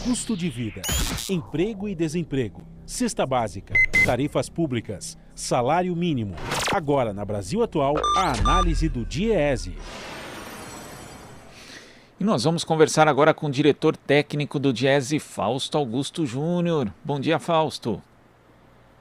Custo de vida, emprego e desemprego, cesta básica, tarifas públicas, salário mínimo. Agora, na Brasil Atual, a análise do DIEESE. E nós vamos conversar agora com o diretor técnico do DIEESE, Fausto Augusto Júnior. Bom dia, Fausto.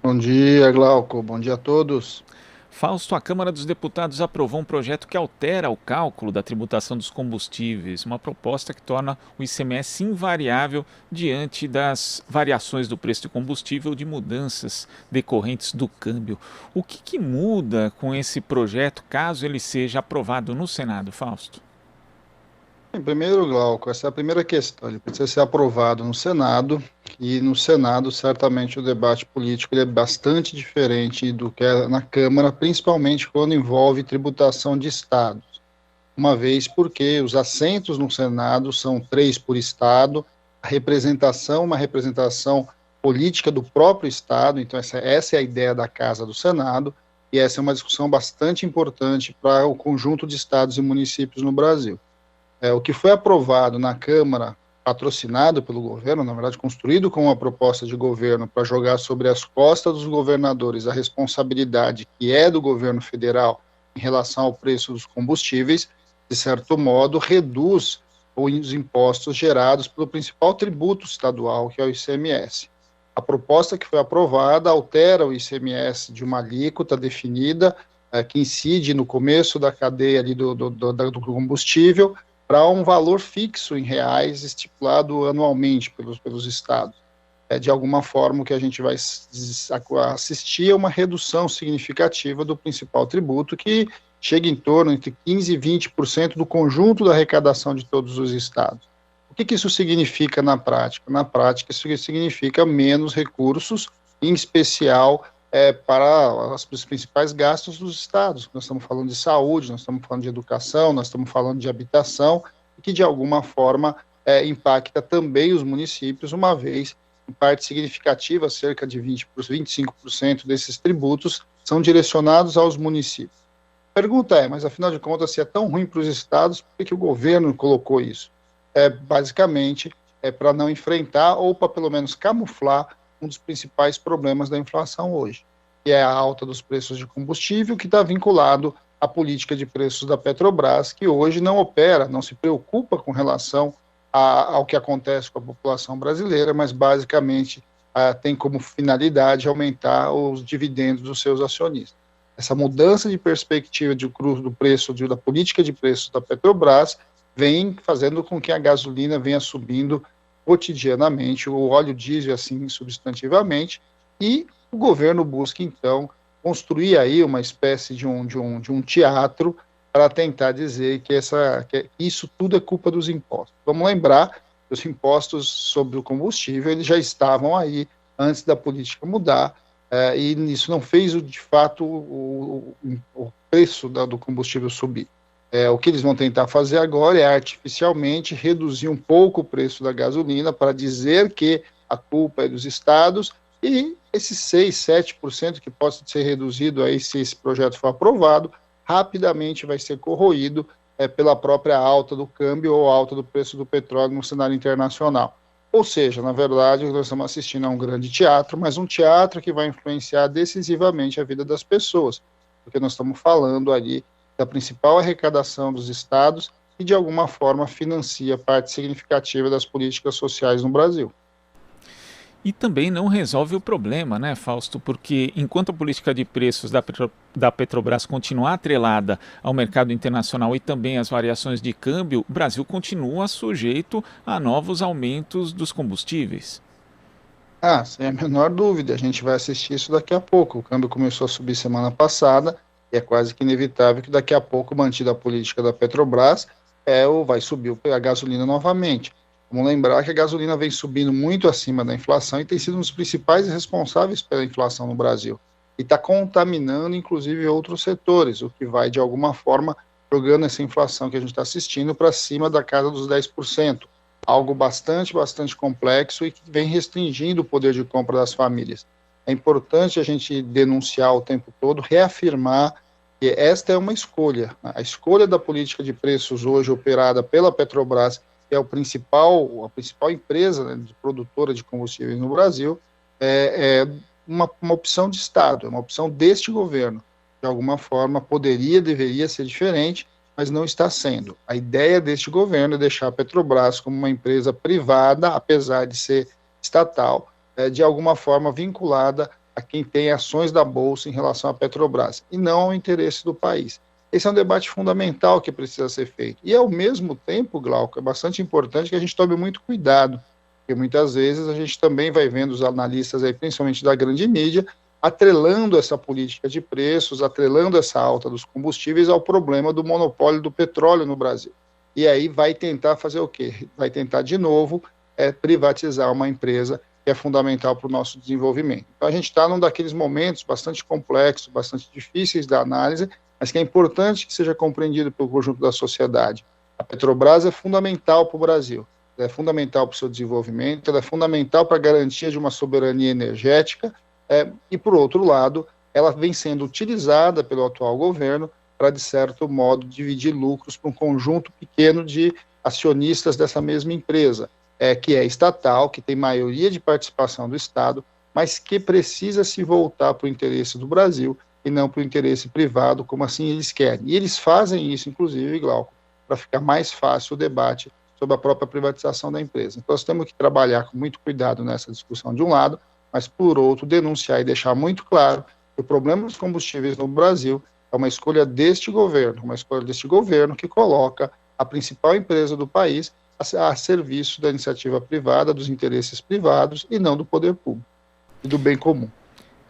Bom dia, Glauco. Bom dia a todos. Fausto, a Câmara dos Deputados aprovou um projeto que altera o cálculo da tributação dos combustíveis, uma proposta que torna o ICMS invariável diante das variações do preço do combustível de mudanças decorrentes do câmbio. O que muda com esse projeto, caso ele seja aprovado no Senado, Fausto? Em primeiro, Glauco, essa é a primeira questão. Ele precisa ser aprovado no Senado, e no Senado, certamente, o debate político ele é bastante diferente do que é na Câmara, principalmente quando envolve tributação de estados. Uma vez porque os assentos no Senado são 3 por estado, a representação, uma representação política do próprio estado, então essa é a ideia da Casa do Senado, e essa é uma discussão bastante importante para o conjunto de estados e municípios no Brasil. O que foi aprovado na Câmara, patrocinado pelo governo, na verdade construído com uma proposta de governo para jogar sobre as costas dos governadores a responsabilidade que é do governo federal em relação ao preço dos combustíveis, de certo modo reduz os impostos gerados pelo principal tributo estadual, que é o ICMS. A proposta que foi aprovada altera o ICMS de uma alíquota definida, que incide no começo da cadeia ali do combustível, para um valor fixo em reais estipulado anualmente pelos estados. De alguma forma, o que a gente vai assistir é uma redução significativa do principal tributo, que chega em torno entre 15% e 20% do conjunto da arrecadação de todos os estados. O que isso significa na prática? Na prática, isso significa menos recursos, em especial para os principais gastos dos estados. Nós estamos falando de saúde, nós estamos falando de educação, nós estamos falando de habitação, que de alguma forma impacta também os municípios, uma vez, em parte significativa, cerca de 25% desses tributos são direcionados aos municípios. A pergunta é, mas afinal de contas, se é tão ruim para os estados, por que o governo colocou isso? Basicamente, para não enfrentar ou para pelo menos camuflar um dos principais problemas da inflação hoje, que é a alta dos preços de combustível, que está vinculado à política de preços da Petrobras, que hoje não opera, não se preocupa com relação ao que acontece com a população brasileira, mas basicamente tem como finalidade aumentar os dividendos dos seus acionistas. Essa mudança de perspectiva do preço, da política de preços da Petrobras, vem fazendo com que a gasolina venha subindo cotidianamente, o óleo diesel assim substantivamente, e o governo busca então construir aí uma espécie de um teatro para tentar dizer que isso tudo é culpa dos impostos. Vamos lembrar que os impostos sobre o combustível eles já estavam aí antes da política mudar, e isso não fez de fato o preço do combustível subir. O que eles vão tentar fazer agora é artificialmente reduzir um pouco o preço da gasolina para dizer que a culpa é dos estados, e esses 6-7% que pode ser reduzido aí se esse projeto for aprovado, rapidamente vai ser corroído pela própria alta do câmbio ou alta do preço do petróleo no cenário internacional. Ou seja, na verdade, nós estamos assistindo a um grande teatro, mas um teatro que vai influenciar decisivamente a vida das pessoas, porque nós estamos falando ali da principal arrecadação dos estados e, de alguma forma, financia parte significativa das políticas sociais no Brasil. E também não resolve o problema, né, Fausto? Porque enquanto a política de preços da Petrobras continuar atrelada ao mercado internacional e também às variações de câmbio, o Brasil continua sujeito a novos aumentos dos combustíveis. Sem a menor dúvida, a gente vai assistir isso daqui a pouco. O câmbio começou a subir semana passada, e é quase que inevitável que daqui a pouco, mantida a política da Petrobras, vai subir a gasolina novamente. Vamos lembrar que a gasolina vem subindo muito acima da inflação e tem sido um dos principais responsáveis pela inflação no Brasil. E está contaminando, inclusive, outros setores, o que vai, de alguma forma, jogando essa inflação que a gente está assistindo para cima da casa dos 10%. Algo bastante complexo e que vem restringindo o poder de compra das famílias. É importante a gente denunciar o tempo todo, reafirmar que esta é uma escolha. A escolha da política de preços hoje operada pela Petrobras que é a principal empresa, né, de produtora de combustíveis no Brasil, é uma opção de Estado, é uma opção deste governo. De alguma forma, deveria ser diferente, mas não está sendo. A ideia deste governo é deixar a Petrobras como uma empresa privada, apesar de ser estatal, de alguma forma vinculada a quem tem ações da Bolsa em relação à Petrobras, e não ao interesse do país. Esse é um debate fundamental que precisa ser feito. E, ao mesmo tempo, Glauco, é bastante importante que a gente tome muito cuidado, porque muitas vezes a gente também vai vendo os analistas, aí, principalmente da grande mídia, atrelando essa política de preços, atrelando essa alta dos combustíveis ao problema do monopólio do petróleo no Brasil. E aí vai tentar fazer o quê? Vai tentar, de novo, privatizar uma empresa que é fundamental para o nosso desenvolvimento. Então, a gente está num daqueles momentos bastante complexos, bastante difíceis da análise, mas que é importante que seja compreendido pelo conjunto da sociedade. A Petrobras é fundamental para o Brasil, ela é fundamental para o seu desenvolvimento, ela é fundamental para a garantia de uma soberania energética, e, por outro lado, ela vem sendo utilizada pelo atual governo para, de certo modo, dividir lucros para um conjunto pequeno de acionistas dessa mesma empresa, que é estatal, que tem maioria de participação do Estado, mas que precisa se voltar para o interesse do Brasil e não para o interesse privado, como assim eles querem. E eles fazem isso, inclusive, Glauco, para ficar mais fácil o debate sobre a própria privatização da empresa. Então, nós temos que trabalhar com muito cuidado nessa discussão de um lado, mas, por outro, denunciar e deixar muito claro que o problema dos combustíveis no Brasil é uma escolha deste governo que coloca a principal empresa do país a serviço da iniciativa privada, dos interesses privados e não do poder público e do bem comum.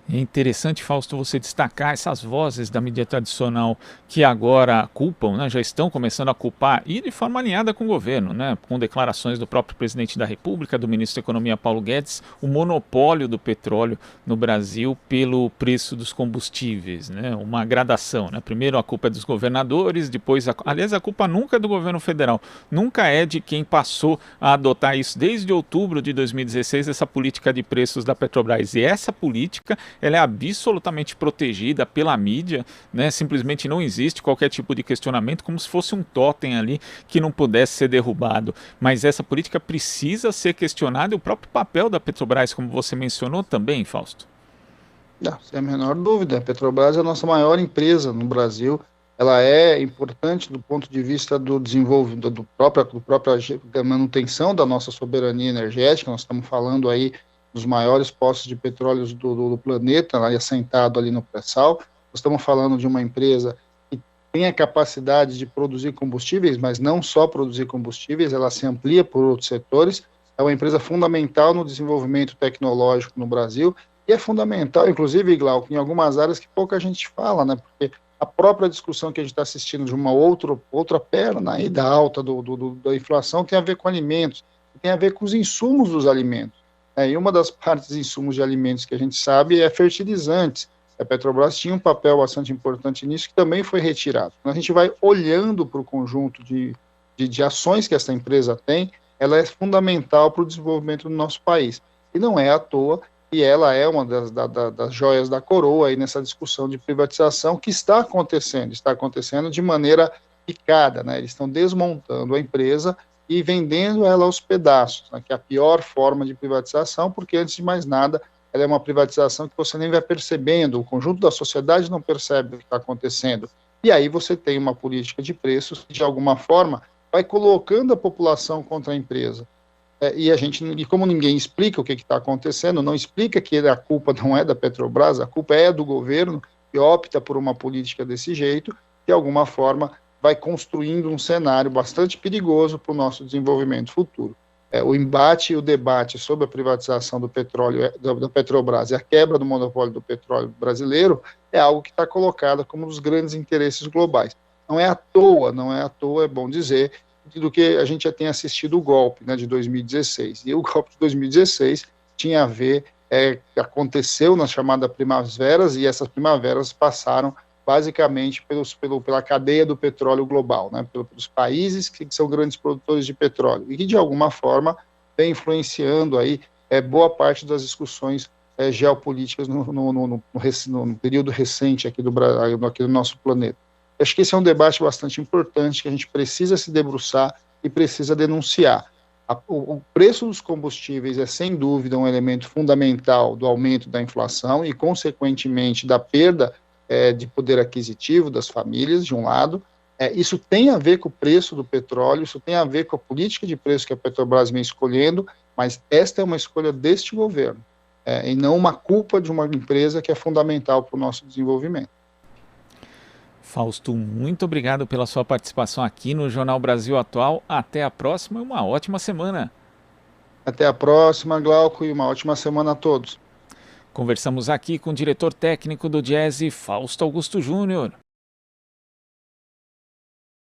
É interessante, Fausto, você destacar essas vozes da mídia tradicional que agora culpam, né, já estão começando a culpar, e de forma alinhada com o governo, né, com declarações do próprio presidente da República, do ministro da Economia Paulo Guedes, o monopólio do petróleo no Brasil pelo preço dos combustíveis, né, uma gradação. Né, primeiro a culpa é dos governadores, depois, aliás, a culpa nunca é do governo federal, nunca é de quem passou a adotar isso desde outubro de 2016, essa política de preços da Petrobras. E essa política ela é absolutamente protegida pela mídia, né? Simplesmente não existe qualquer tipo de questionamento, como se fosse um totem ali que não pudesse ser derrubado. Mas essa política precisa ser questionada, e o próprio papel da Petrobras, como você mencionou também, Fausto. Não, sem a menor dúvida. A Petrobras é a nossa maior empresa no Brasil. Ela é importante do ponto de vista do desenvolvimento, da manutenção da nossa soberania energética. Nós estamos falando aí dos maiores poços de petróleo do planeta, assentado ali no pré-sal. Nós estamos falando de uma empresa que tem a capacidade de produzir combustíveis, mas não só produzir combustíveis, ela se amplia por outros setores. É uma empresa fundamental no desenvolvimento tecnológico no Brasil, e é fundamental, inclusive, Glauco, em algumas áreas que pouca gente fala, né? Porque a própria discussão que a gente está assistindo de uma outra perna aí da alta da inflação tem a ver com alimentos, tem a ver com os insumos dos alimentos. E uma das partes de insumos de alimentos que a gente sabe é fertilizantes. A Petrobras tinha um papel bastante importante nisso, que também foi retirado. Quando a gente vai olhando para o conjunto de ações que essa empresa tem, ela é fundamental para o desenvolvimento do nosso país. E não é à toa que ela é uma das joias da coroa aí nessa discussão de privatização que está acontecendo de maneira picada, né? Eles estão desmontando a empresa e vendendo ela aos pedaços, né, que é a pior forma de privatização, porque, antes de mais nada, ela é uma privatização que você nem vai percebendo, o conjunto da sociedade não percebe o que está acontecendo. E aí você tem uma política de preços que, de alguma forma, vai colocando a população contra a empresa. E como ninguém explica o que está acontecendo, não explica que a culpa não é da Petrobras, a culpa é do governo, que opta por uma política desse jeito, de alguma forma vai construindo um cenário bastante perigoso para o nosso desenvolvimento futuro. O embate e o debate sobre a privatização do petróleo, da Petrobras, e a quebra do monopólio do petróleo brasileiro é algo que está colocado como um dos grandes interesses globais. Não é à toa, é bom dizer, do que a gente já tem assistido o golpe, né, de 2016. E o golpe de 2016 tinha a ver, aconteceu nas chamadas primaveras, e essas primaveras passaram basicamente pela cadeia do petróleo global, né, pelos países que são grandes produtores de petróleo, e que, de alguma forma, vem influenciando aí boa parte das discussões geopolíticas no período recente aqui do nosso planeta. Acho que esse é um debate bastante importante, que a gente precisa se debruçar e precisa denunciar. O preço dos combustíveis é, sem dúvida, um elemento fundamental do aumento da inflação e, consequentemente, da perda de poder aquisitivo das famílias, de um lado. Isso tem a ver com o preço do petróleo, isso tem a ver com a política de preço que a Petrobras vem escolhendo, mas esta é uma escolha deste governo, e não uma culpa de uma empresa que é fundamental para o nosso desenvolvimento. Fausto, muito obrigado pela sua participação aqui no Jornal Brasil Atual. Até a próxima e uma ótima semana. Até a próxima, Glauco, e uma ótima semana a todos. Conversamos aqui com o diretor técnico do Diese, Fausto Augusto Júnior.